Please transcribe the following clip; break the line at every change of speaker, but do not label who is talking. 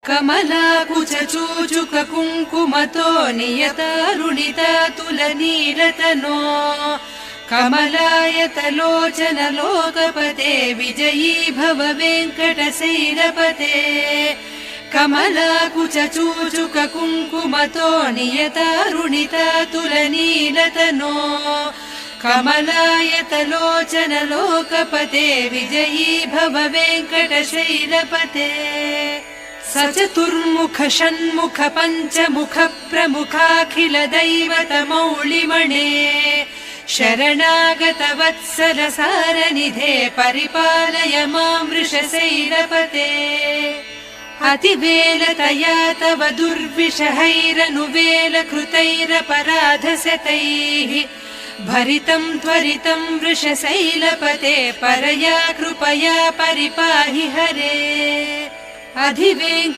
कमलाकुचूचुक कुङ्कुमतो नियतारुणिता तुलनीलतनो कमलायतलोचन लोकपते विजयी भव वेङ्कटशैलपते कमलाकुचूचुक कुङ्कुमतो नियतारुणिता तुलनीलतनो कमलायतलोचन लोकपते विजयी भव वेङ्कटशैलपते सचतुर्मुख षण्मुख पञ्चमुख प्रमुखाखिल दैवत मौलिमणे शरणागत वत्सल सारनिधे परिपालय मां वृषशैलपते अतिवेलतया तव दुर्विषहैरनुवेल कृतैरपराधशतैः भरितं त्वरितं वृषशैलपते परया कृपया परिपाहि हरे अधिवेङ्कटशैलपते